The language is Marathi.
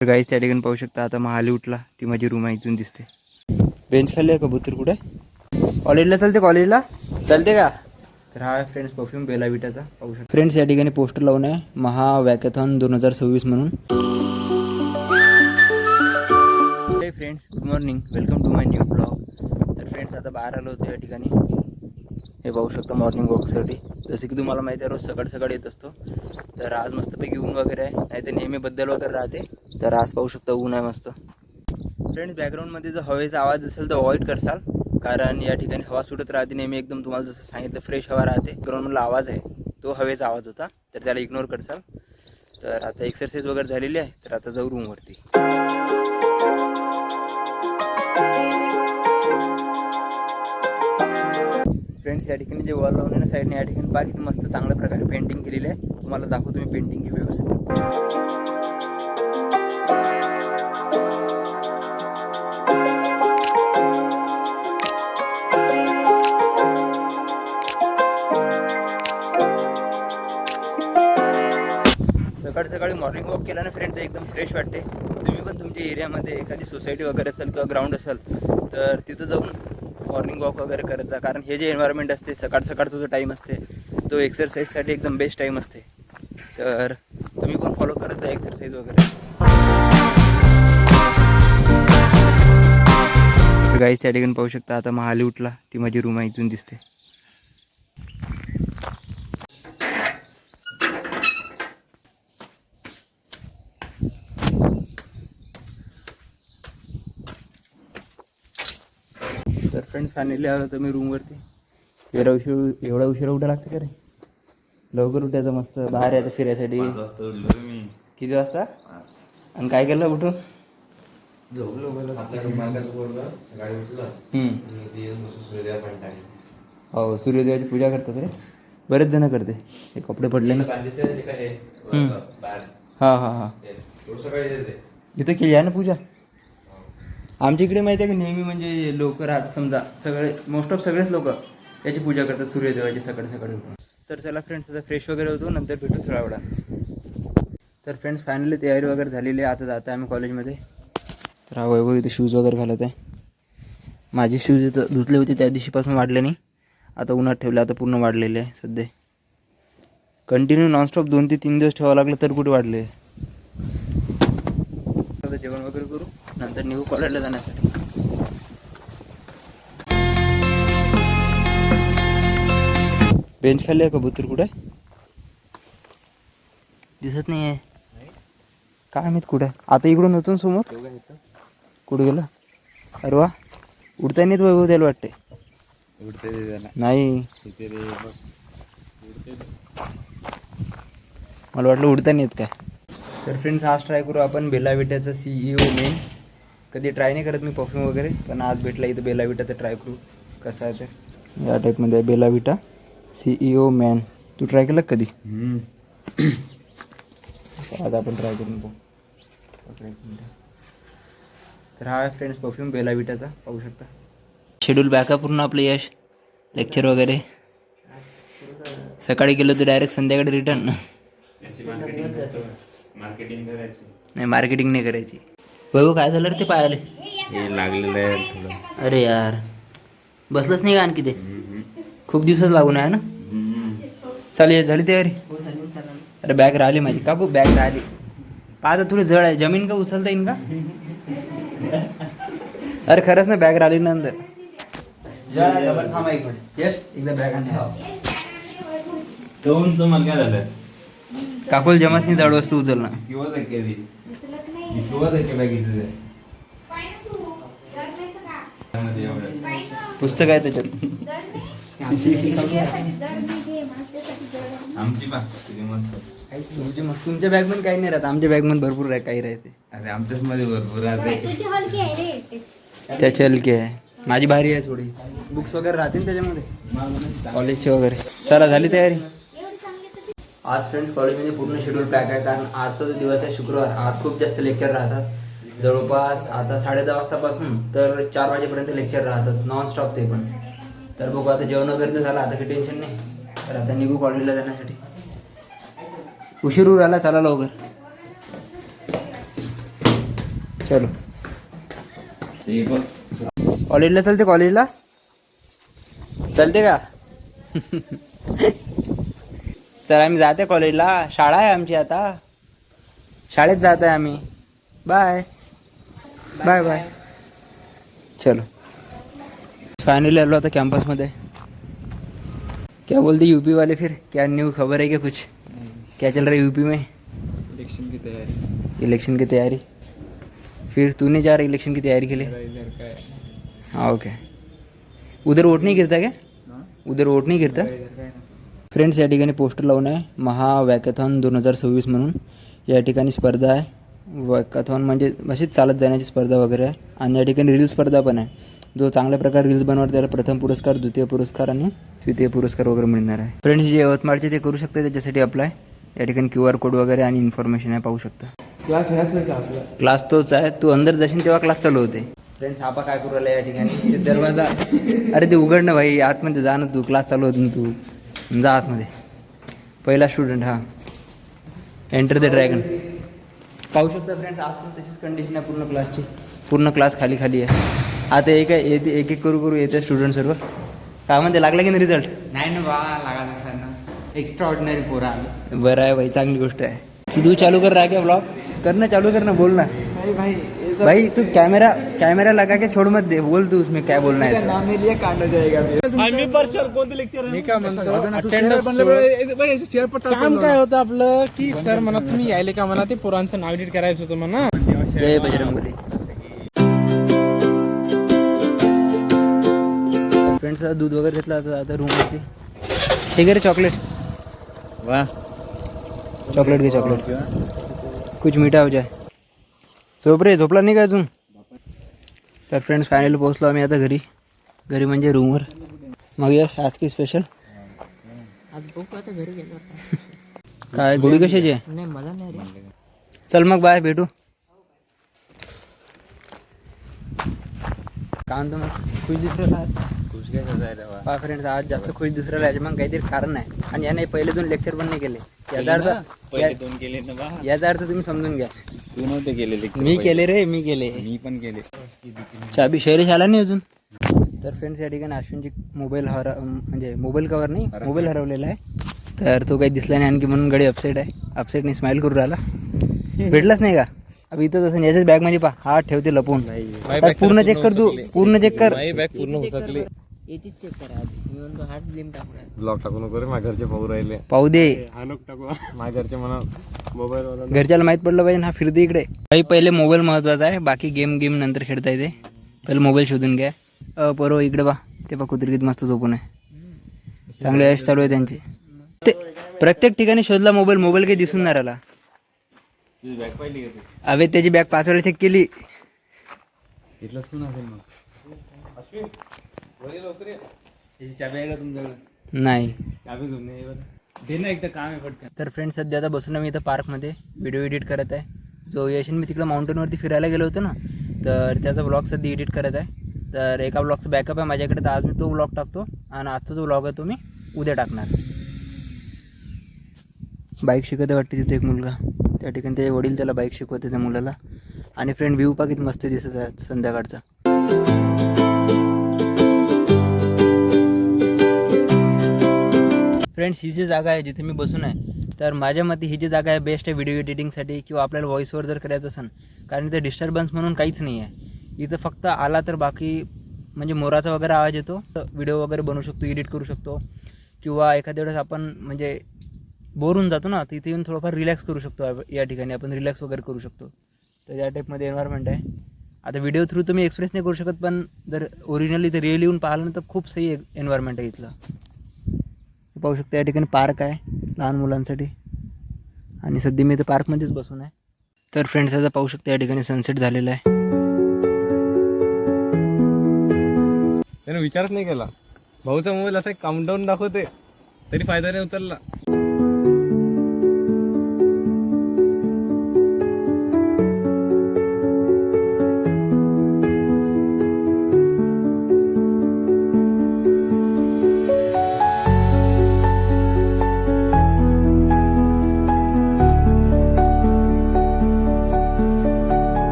तर गाईस त्या ठिकाणी पाहू शकता. आता महाली उठला, ती माझी रूम आहे, इथून दिसते. बेंच खाली आहे कबूतर. कुठे कॉलेजला चालते? कॉलेजला चालते का? तर हा फ्रेंड्स परफ्यूम बेला विटाचा पाहू शकता. फ्रेंड्स या ठिकाणी पोस्टर लावून आहे, महा वॅकेथॉन 2026 म्हणून. Hey friends, good morning, welcome to my new blog. तर फ्रेंड्स आता बाहेर आलो होतो या ठिकाणी. हे पाहू शकता मॉर्निंग वॉकसाठी. जसं की तुम्हाला माहिती आहे, रोज सकाळ सकाळ येत असतो. तर आज मस्तपैकी ऊन वगैरे आहे, नाही तर नेहमी बद्दल वगैरे राहते. तर आज पाहू शकता ऊन आहे मस्त. फ्रेंड्स बॅकग्राऊंडमध्ये जर हवेचा आवाज असेल तर अवॉइड करसाल, कारण या ठिकाणी हवा सुटत राहते नेहमी एकदम. तुम्हाला जसं सांगितलं फ्रेश हवा राहते. ग्राउंडमधला आवाज आहे तो हवेचा आवाज होता, तर त्याला इग्नोर करसाल. तर आता एक्सरसाइज वगैरे झालेली आहे, तर आता जाऊ रूमवरती. फ्रेंड्स या ठिकाणी जे वॉल लावून आहे ना साईडने, या ठिकाणी बाकी मस्त चांगल्या प्रकारे पेंटिंग केलेली आहे. तुम्हाला दाखवतो मी पेंटिंग व्यवस्थित. सकाळी सकाळी मॉर्निंग वॉक केला ना फ्रेंड, तर एकदम फ्रेश वाटते. तुम्ही पण तुमच्या एरियामध्ये एखादी सोसायटी वगैरे असेल किंवा ग्राउंड असेल, तर तिथं जाऊन मॉर्निंग वॉक वगैरे करत जा. कारण हे जे एन्व्हायरमेंट असते, सकाळचा जो टाईम असते, तो एक्सरसाइजसाठी एकदम बेस्ट टाईम असते. तर तुम्ही पण फॉलो करत जा एक्सरसाइज वगैरे. गाईस त्या ठिकाणी पाहू शकता. आता महाली उठला, ती माझी रूम आहे, इथून दिसते. तर फ्रेंड्स फायनली आलो तर मी रूमवरती. एवढा उशिरा उठा लागते का रे? लवकर उठायचं, मस्त बाहेर यायचं फिरायसाठी. किती वाजता? आणि काय केलं उठून? हो, सूर्योदयाची पूजा करतात रे, बरेच जण करते. हे कपडे पडले ना. हां हां हां, इथं केली आहे ना पूजा. आमच्या इकडे माहिती आहे की नेहमी म्हणजे लोक राहतात, समजा सगळे मोस्ट ऑफ सगळेच लोक याची पूजा करतात सूर्यदेवाची सकाळी सकाळी उठून. तर चला फ्रेंड्स, आता फ्रेश वगैरे होतो, नंतर भेटू थोडा वेळा. तर फ्रेंड्स फायनली तयारी वगैरे झालेली आहे. आता जातो आम्ही कॉलेजमध्ये. तर हा वैभव इथे शूज वगैरे घालत आहे. माझे शूज इथं धुतले होते त्या दिवशीपासून वाढले नाही, आता उन्हात ठेवले, आता पूर्ण वाढलेले आहे सध्या. कंटिन्यू नॉनस्टॉप 2 ते 3 दिवस ठेवावं लागलं तर कुठे वाढले. आता जेवण वगैरे करू, नंतर निघू कॉलेजला जाण्यासाठी. बेंच खाली आहे कबूतर. कुठे दिसत नाही आहे, काय माहित कुठे. आता इकडून होतो समोर, कुठे गेलं? अरे वा, उडता नाही वैभव, त्याला वाटते नाही, मला वाटलं उडता नाहीत काय. तर फ्रेंड्स आज ट्राय करू आपण बेला विटाचा CEO मेन. कधी ट्राय नाही करत मी परफ्यूम वगैरे, पण आज भेटला इथं बेला विटाचा. ट्राय करू कसा आहे ते. या टाईपमध्ये आहे बेला विटा CEO मॅन. तू ट्राय केलं कधी? आज आपण ट्राय करून पाहू. तर हा आहे फ्रेंड्स परफ्यूम बेला विटाचा, पाहू शकता. शेड्यूल बॅकअप पूर्ण आपलं यश, लेक्चर वगैरे सकाळी गेलो तर डायरेक्ट संध्याकाळी रिटर्न. नाही, मार्केटिंग नाही करायची. बघू काय झालं रे ते पायाले? लागलेलं आहे थोडं. अरे यार, बसलंच नाही का आणखी ते? खूप दिवसात लागून आहे ना. चालेल, झाली तयारी? अरे बॅग राहिली माझी काकू, बॅग राहिली. पाहता तुला जड आहे, जमीन का उचलता येईन का? अरे खरंच ना, बॅग राहिली नंतर जड आहे. बरं थांबा एक मिनिट, यश एकदा बॅग आणली. ठेवून तुम्हाला काय झालं? काकूला जमत नाही जड वस्तू उचलणं. पुस्तक आहे त्याच्यात. तुमच्या बॅग मध्ये काही नाही राहत, आमच्या बॅग मध्ये भरपूर काही राहते. अरे आमच्याच मध्ये भरपूर राहते. त्याची हलकी आहे, माझी भारी आहे थोडी. बुक्स वगैरे राहतील त्याच्यामध्ये, कॉलेजचे वगैरे. चला, झाली तयारी? आज फ्रेंड्स कॉलेजमध्ये पूर्ण शेड्यूल पॅक आहे, कारण आजचा जो दिवस आहे शुक्रवार. आज खूप जास्त लेक्चर राहतात. जवळपास आता 10:30 वाजतापासून तर 4 वाजेपर्यंत लेक्चर राहतात नॉनस्टॉप, ते पण. तर बघू, आता जेवण वगैरे तर झालं, आता काही टेन्शन नाही. तर आता निघू कॉलेजला जाण्यासाठी. उशीर होऊ राहिला, चला लवकर. चलो हे बघ. कॉलेजला चलते, कॉलेजला चलते का? तर आम्ही जाते कॉलेजला, शाळा आहे आमची आता, शाळेत जात आहे आम्ही. Bye bye bye. चलो फाइनली आलो आता कॅम्पसमध्ये. क्या बोलते यूपी वाले, फिर क्या न्यू खबर है क्या कुछ? क्या चल रहा है यूपी में? इलेक्शन की तैयारी. इलेक्शन की तैयारी. फिर तू नहीं जा रहा इलेक्शन की तैयारी के लिए? इधर का है. हाँ ओके. उधर वोट नहीं गिरता क्या? उधर वोट नहीं गिरता? इधर का है ना. फ्रेंड्स या ठिकाणी पोस्टर लावून आहे महा वॅकॅथॉन 2026 म्हणून. या ठिकाणी स्पर्धा आहे. वॅकॅथॉन म्हणजे अशीच चालत जाण्याची स्पर्धा वगैरे आहे. आणि या ठिकाणी रील स्पर्धा पण आहे. जो चांगल्या प्रकारे रील्स बनवणार त्याला प्रथम पुरस्कार, द्वितीय पुरस्कार आणि तृतीय पुरस्कार वगैरे मिळणार आहे. फ्रेंड्स जे यवतमाळचे ते करू शकते त्याच्यासाठी अप्लाय. या ठिकाणी QR कोड वगैरे आणि इन्फॉर्मेशन आहे, पाहू शकता. क्लास ह्याच नाही का आपला. क्लास तोच आहे, तू अंदर जाशील तेव्हा क्लास चालू होते. फ्रेंड्स आपा काय करू राहिला या ठिकाणी? ते दरवाजा, अरे ते उघड ना भाई, आतमध्ये जा ना तू, क्लास चालू होतो ना तू, जा आतमध्ये. पहिला स्टुडंट हा, एंटर द ड्रॅगन. पाहू शकता फ्रेंड्स आज पण तशीच कंडिशन आहे पूर्ण क्लासची. पूर्ण क्लास खाली खाली आहे. आता एक एक करू येते स्टुडंट सर्व. काय म्हणते, लागला की नाही रिझल्ट? नाही ना बा, लागा सर ना, एक्स्ट्रा ऑर्डिनरी पोरा आले. बरं आहे भाई, चांगली गोष्ट आहे. तू चालू कर रहा है क्या ब्लॉग? करना चालू करना, बोलना भाई भाई ये सब भाई. तू कैमरा लगा के छोड़ मत दे, बोल तू उसमें क्या बोलना है. नाम लिया कांड हो जाएगा. आम्ही सर कोणते लेक्चर मी काय म्हणतो, काम काय होतं आपलं की सर म्हणा तुम्ही यायले का म्हणा, ते पोरांचं नाव एडिट करायचं होतं म्हणा. जय बजरंगबली. फ्रेंड्स दूध वगैरे घेतलं आता रूमवरती. ठीक आहे रे, चॉकलेट. वा. चॉकलेट घे, चॉकलेट. कुछ मीठा हो जाए. झोप रे, झोपला नाही का अजून? तर फ्रेंड्स फायनली पोहोचलो आम्ही आता घरी. घरी म्हणजे रूमवर. मग यश आज की स्पेशल आज बघू आता घरी गेलो. काय गोळी कशाची आहे? नाही मला नाही रे. चल मग बाय, भेटू. काय म्हणतो मग, खुश दिसू राहिला खुश काय जायला वा. पहा फ्रेंड्स, आज जास्त खुश दिसू राहिला. याच्या मग काहीतरी कारण आहे. आणि याने पहिले 2 लेक्चर पण नाही केले. याचा पहिले अर्थ 2 केले ना बा. याचा अर्थ तुम्ही समजून घ्या. तू नव्हते केलेले. मी केले रे, मी केले. मी पण केले. चाबी शैलेश आला नाही अजून. तर फ्रेंड्स या ठिकाणी अश्विनची मोबाईल म्हणजे मोबाईल कवर नाही, मोबाईल हरवलेला आहे. तर तो काही दिसला नाही आणखी, म्हणून गडी अपसेट आहे. अपसेटने स्माईल करू राहिला. भेटलाच नाही का? अब इथं तसं याच्याच बॅगमध्ये पहा, हात ठेवते लपून. तर पूर्ण चेक कर तू, पूर्ण चेक कर. याचीच चेक करा आधी. मी म्हणतो हाच ब्लेम टाकला. ब्लॉग टाकू नको रे, माझ्या घरचे पाहू राहिले. पाहू दे, टाकू माझ्या घरचे म्हणा मोबाईल वाला. घरच्याला माहीत पडलं पाहिजे हा फिरते इकडे. काही पहिले मोबाईल महत्वाचा आहे, बाकी गेम नंतर खेळता येते. पहिले मोबाईल शोधून घ्या. बरोबर इकडे बा, ते बा कुत्री किती मस्त झोपून आहे. चांगले यश चालू आहे त्यांचे. ते प्रत्येक ठिकाणी शोधला मोबाईल काही दिसून नाही राहिला. बॅग पाहिली का तू? अबे त्याची बॅग 5 वेळा चेक केली. इथलाच कोण असेल मग? चाबी आहे का तुमच्याकडे? नाही. चाबी घेऊन ये बरं. दे ना एकदा, काम आहे पटकन. तर फ्रेंड्स सध्या आता बसून मी इथं पार्कमध्ये व्हिडिओ एडिट करत आहे. जो यश मी तिकडं माउंटेनवरती फिरायला गेलो होतो ना, तर त्याचा ब्लॉग सध्या एडिट करत आहे. तर एका ब्लॉगचा बॅकअप आहे माझ्याकडे, तर आज मी तो ब्लॉग टाकतो. आणि आजचा जो ब्लॉग आहे तो मी उद्या टाकणार. बाईक शिकवते वाटते तिथे एक मुलगा. त्या ठिकाणी त्याचे वडील त्याला बाईक शिकवते त्या मुलाला. आणि फ्रेंड व्ह्यू पा किती मस्त दिसत आहे संध्याकाळचा. फ्रेंड्स ही जी जागा आहे जिथे मी बसून आहे, तर माझ्या मते ही जी जागा आहे बेस्ट आहे व्हिडिओ एडिटिंगसाठी किंवा आपल्याला व्हॉइस ओव्हर जर करायचं असेल. कारण इथं डिस्टर्बन्स म्हणून काहीच नाही आहे. इथं फक्त आला तर बाकी म्हणजे मोराचा वगैरे आवाज येतो. व्हिडिओ वगैरे बनवू शकतो, एडिट करू शकतो. किंवा एखाद्या वेळेस आपण म्हणजे बोर होऊन जातो ना, तिथे येऊन थोडंफार रिलॅक्स करू शकतो. या ठिकाणी आपण रिलॅक्स वगैरे करू शकतो. तर या टाईपमध्ये एन्व्हायरमेंट आहे. आता व्हिडिओ थ्रू तुम्ही एक्सप्रेस नाही करू शकत, पण जर ओरिजिनली ते रिअल येऊन पाहिलं ना तर खूप सही एन्व्हायरमेंट आहे इथलं. पाहू शकता या ठिकाणी पार्क आहे लहान मुलांसाठी. आणि सध्या मी इथं पार्कमध्येच बसून आहे. तर फ्रेंड्स आता पाहू शकता या ठिकाणी सनसेट झालेला आहे. त्याने विचारच नाही केला. भाऊचा मोबाईल असा काउंटडाऊन दाखवते तरी फायदा नाही उतरला.